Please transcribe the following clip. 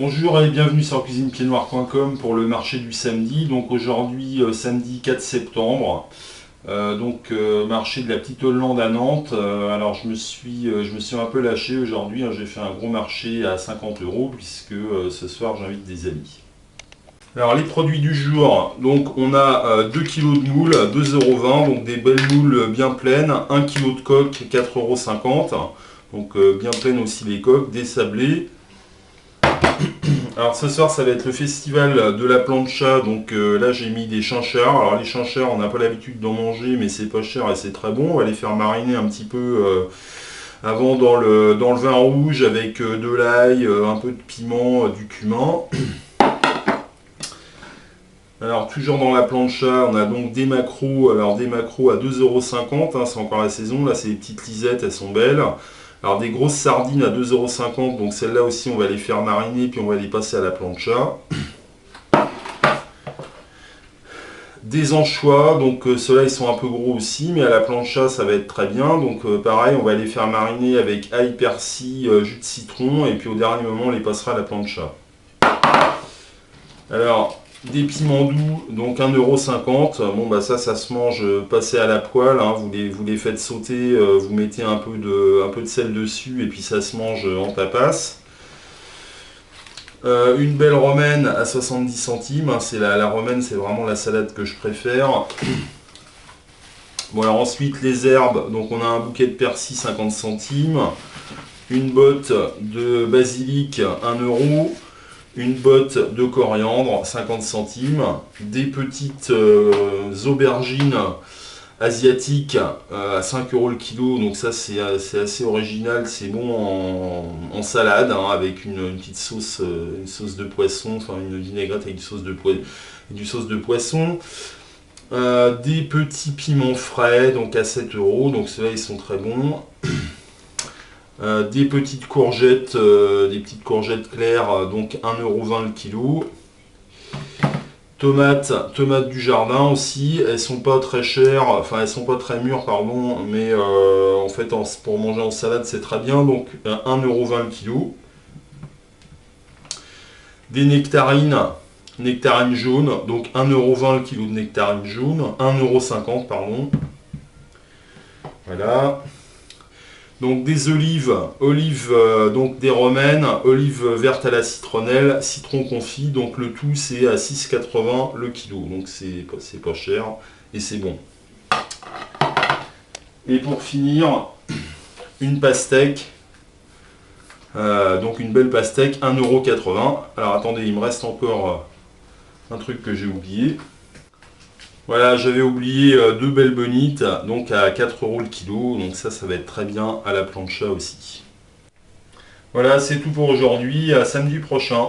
Bonjour et bienvenue sur cuisinepiednoir.com pour le marché du samedi. Donc aujourd'hui, samedi 4 septembre, marché de la Petite Hollande à Nantes. Alors je me suis un peu lâché aujourd'hui, hein. J'ai fait un gros marché à 50 euros puisque ce soir j'invite des amis. Alors les produits du jour, donc on a 2 kg de moules, 2,20 €, donc des belles moules bien pleines, 1 kg de coque, 4,50 €, donc bien pleines aussi les coques, des sablés. Alors ce soir ça va être le festival de la plancha, donc là j'ai mis des chinchards. Alors les chinchards on n'a pas l'habitude d'en manger mais c'est pas cher et c'est très bon. On va les faire mariner un petit peu avant dans le vin rouge avec de l'ail, un peu de piment, du cumin. Alors toujours dans la plancha on a donc des maquereaux, alors des maquereaux à 2,50 €, hein, c'est encore la saison, là c'est des petites lisettes, elles sont belles. Alors des grosses sardines à 2,50 €, donc celles-là aussi on va les faire mariner puis on va les passer à la plancha. Des anchois, donc ceux-là ils sont un peu gros aussi, mais à la plancha ça va être très bien. Donc pareil, on va les faire mariner avec ail, persil, jus de citron, et puis au dernier moment on les passera à la plancha. Alors, des piments doux, donc 1,50 €. Bon bah ça se mange passé à la poêle, hein. Vous les faites sauter, vous mettez un peu de sel dessus et puis ça se mange en tapas. Une belle romaine à 70 centimes, hein. C'est la romaine, c'est vraiment la salade que je préfère. Bon alors ensuite les herbes, donc on a un bouquet de persil 50 centimes, une botte de basilic 1 €, une botte de coriandre 50 centimes, des petites aubergines asiatiques à 5 € le kilo, donc ça c'est assez original, c'est bon en salade, hein, avec une petite sauce, une sauce de poisson, enfin une vinaigrette avec du sauce de poisson. Des petits piments frais, donc à 7 €, donc ceux-là ils sont très bons. Des petites courgettes claires, donc 1,20 € le kilo. Tomates du jardin aussi, elles sont pas très chères, enfin elles sont pas très mûres pardon, mais en fait pour manger en salade c'est très bien, donc 1,20 € le kilo. Des nectarines jaunes, donc 1,20 € le kilo de nectarines jaunes, 1,50 € pardon. Voilà. Donc des olives, donc des romaines, olives vertes à la citronnelle, citron confit, donc le tout c'est à 6,80 € le kilo, donc c'est pas cher et c'est bon. Et pour finir, une pastèque, donc une belle pastèque, 1,80 €. Alors attendez, il me reste encore un truc que j'ai oublié. Voilà, j'avais oublié deux belles bonites, donc à 4 € le kilo, donc ça va être très bien à la plancha aussi. Voilà, c'est tout pour aujourd'hui, à samedi prochain.